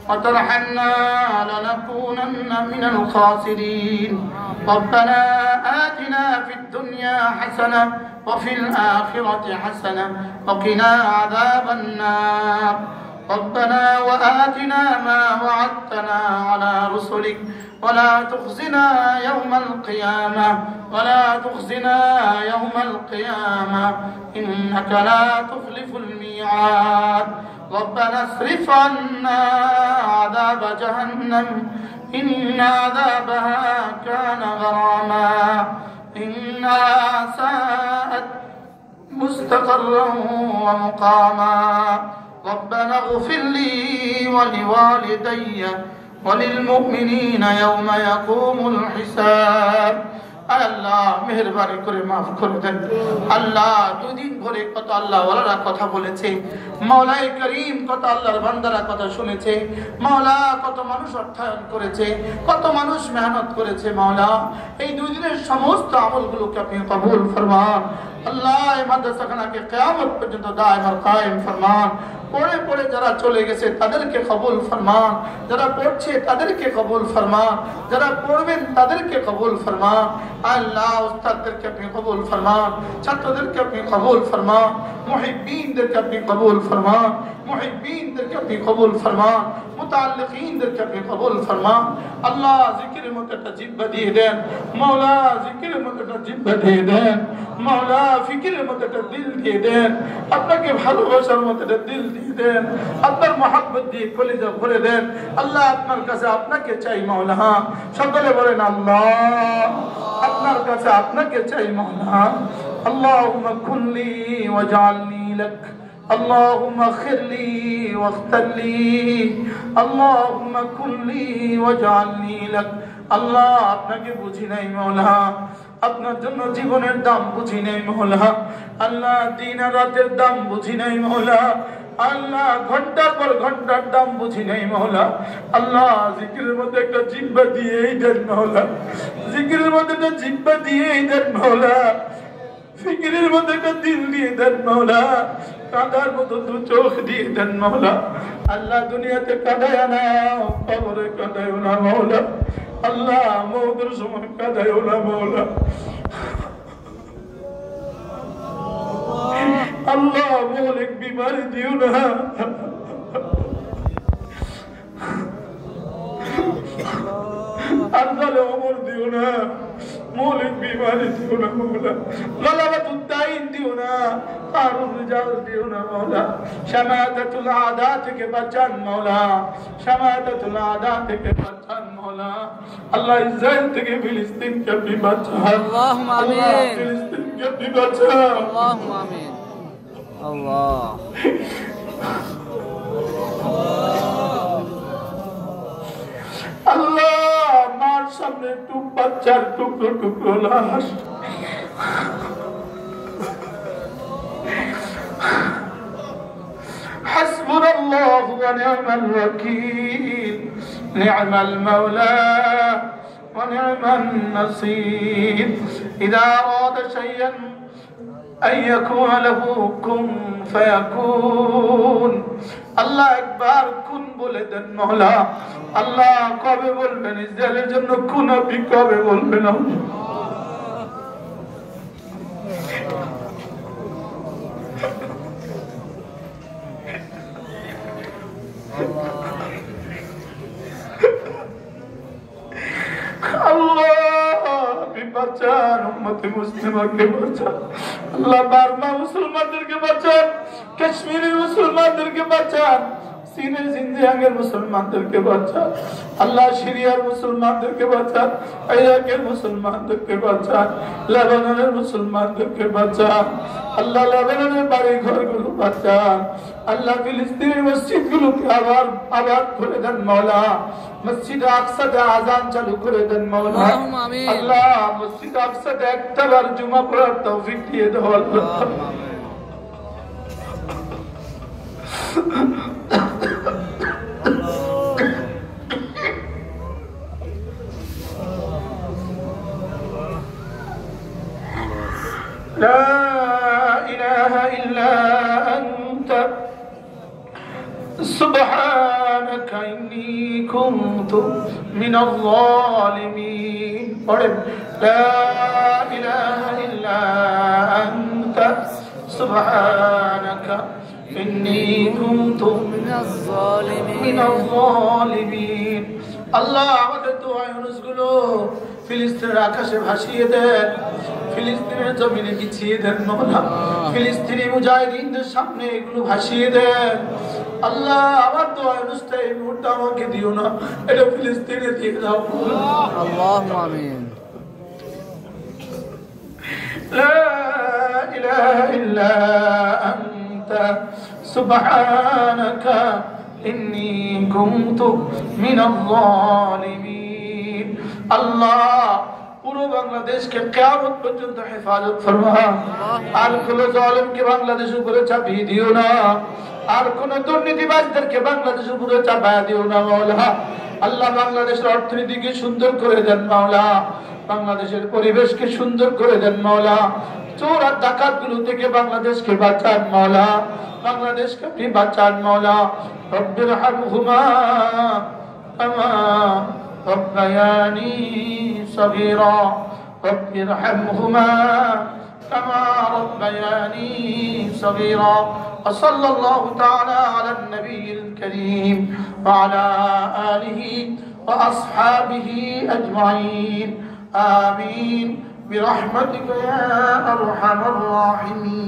وترحمنا لنكونن من الخاسرين ربنا آتنا في الدنيا حسنة وفي الآخرة حسنة وقنا عذاب النار ربنا وآتنا ما وعدتنا على رسلك ولا تخزنا يوم القيامة إنك لا تخلف الميعاد ربنا اصرف عنا عذاب جهنم إن عذابها كان غراما إنها ساءت مستقرا ومقاما ربنا اغفر لي ولوالدي وللمؤمنين يوم يقوم الحساب আল্লাহ মেহেরবানি করে মাফ করে দেন আল্লাহ দুদিন ধরে কত আল্লাহ ওয়ালারা কথা বলেছে মাওলাই করিম কত আল্লাহর বান্দারা কথা শুনেছে মাওলা কত মানুষ অর্থায়ন করেছে কত মানুষ মেহনত করেছে মাওলা এই দুই দিনের সমস্ত আমলগুলোকে আপনি কবুল ফরমান আল্লাহ এই মাদ্রাসাখানাকে কিয়ামত পর্যন্ত দায়েম আর কায়েম ফরমান পড়ে পড়ে যারা চলে গেছে তাদেরকে কবুল ফরমান যারা পড়ছে তাদেরকে কবুল ফরমান যারা পড়বেন তাদেরকে কবুল ফরমান আল্লাহ উস্তাদদেরকে আপনি কবুল ফরমান ছাত্রদেরকে আপনি কবুল ফরমান মুহিব্বিনদেরকে আপনি কবুল ফরমান মুহিব্বিনদেরকে আপনি কবুল ফরমান মুতাআল্লিকিনদেরকে আপনি কবুল ফরমান আল্লাহ জিকিরের মতো একটা জিহ্বা দিয়ে দেন মাওলা জিকিরের মতো একটা জিহ্বা দিয়ে দেন মাওলা ফিকিরের মতো একটা দিল দিয়ে দেন আপনাকে ভালোবাসার মতো একটা দিল দিয়ে দেন আপনার মহব্বত দিয়ে কলিজা ভরে দেন আল্লাহ আপনার কাছে আপনাকে চাই মাওলা সকলে বলেন আল্লাহ আপনার কাছে আপনাকে চাই মাওলা اللهم كن لي واجعلني لك اللهم اغفر لي واغفر لي اللهم كن لي واجعلني لك আল্লাহ আপনাকে বুঝি নাই মাওলা আপনার জন্য জীবনের দাম বুঝি নাই মাওলা আল্লাহ দিন আর রাতের দাম বুঝি নাই মাওলা আল্লাহ ঘন্টার পর ঘন্টার দাম বুঝি নাই মাওলা আল্লাহ জিকিরের মধ্যে একটা জিহ্বা দিয়েই দেন মাওলা জিকিরের মধ্যে একটা জিহ্বা দিয়েই দেন মাওলা ফিকিরের মধ্যে একটা দিল দিয়ে দেন মাওলা কাঁদার মতো দু চোখ দিয়ে দেন মাওলা আল্লাহ দুনিয়াতে কাঁদায় না কবরে কাঁদায় না মাওলা আল্লাহ মওতের সময় কাঁদায় না মাওলা আল্লাহ মৌলিক বিমারি দিও না আল্লাহ ওমর দিও না মৌলিক বিমারি দিও না মাওলা গলাবাতুদ দাইন দিও না কারুর রিজাল দিও না মাওলা শামাতাতুল আদা থেকে বাঁচান মাওলা শামাতাতুল আদা থেকে বাঁচান মাওলা আল্লাহ ইসরাইল থেকে ফিলিস্তিনকে আপনি বাঁচান আল্লাহুম্মা আমিন ফিলিস্তিনকে আপনি বাঁচান আল্লাহুম্মা আমিন আল্লাহ আল্লাহ মার সামনে একটু বাচ্চার টুকরো টুকরো লাশ حسبنا الله ونعم الوكيل نعم المولى ونعم النصير إذا أراد شيئا أن يكون له كن فيكون الله একবার কুন বলে দেন মাওলা আল্লাহ কবে বলবেন ইসরায়েলের জন্য কুন আপনি কবে বলবেন বাঁচান উম্মতে মুসলিমাকে বাঁচান আল্লাহ বার্মা মুসলমানদেরকে বাঁচান কাশ্মীরি মুসলমানদেরকে বাঁচান সিনে জিনজিয়াংয়ের মুসলমানদেরকে বাঁচান আল্লাহ সিরিয়ার মুসলমানদেরকে বাঁচান ইরাকের মুসলমানদেরকে বাঁচান লেবাননের মুসলমানদেরকে বাঁচান আল্লাহ লেবাননের বাড়ি ঘরগুলো বাঁচান আল্লাহ ফিলিস্তিনের মসজিদগুলোকে আবার করে দেন মাওলা মসজিদ আকসাতে আযান চালু করে দেন মাওলা আল্লাহ মসজিদ আকসাতে একটাবার জুমা পড়ার তৌফিক দিয়ে দাও আল্লাহ لا إله إلا أنت سبحانك إني كنت من الظالمين لا إله إلا أنت سبحانك إني كنت من الظالمين আল্লাহ আমাদের দোয়া অনুসগুলো ফিলিস্তিনের আকাশে ভাসিয়ে দেন, ফিলিস্তিনের জমিনে বিছিয়ে দেন মাওলা, ফিলিস্তিনি মুজাহিদিনদের সামনে এগুলো ভাসিয়ে দেন আল্লাহ। আমার দোয়া অনুসারে এই মুহূর্তে আমাকে দিও না, এটা ফিলিস্তিনে দিয়ে দাও আল্লাহুম্মা আমিন। লা ইলাহা ইল্লা আনতা সুবহানাকা ইন্নী কুনতু মিনাল যালিমিন। আল্লাহ পুরো বাংলাদেশকে কিয়ামত পর্যন্ত হেফাজত ফরমা, আর কোন জালেমকে বাংলাদেশের উপরে চাপিয়ে দিও না, আর কোন দুর্নীতিবাজদেরকে বাংলাদেশের উপরে চাপিয়ে দিও না মাওলা। আল্লাহ বাংলাদেশের অর্থনীতিকে সুন্দর করে দেন মাওলা, বাংলাদেশের পরিবেশকে সুন্দর করে দেন মাওলা, চোর আর ডাকাতগুলো থেকে বাংলাদেশকে বাঁচান মাওলা, বাংলাদেশকে আপনি বাঁচান মাওলা। রব্বির হামহুমা কামা রব্বায়ানি সগীরা, রব্বির হামহুমা কামা রব্বায়ানি সগীরা। وصلى الله تعالى على النبي الكريم وعلى آله وأصحابه أجمعين آمين برحمتك يا أرحم الراحمين.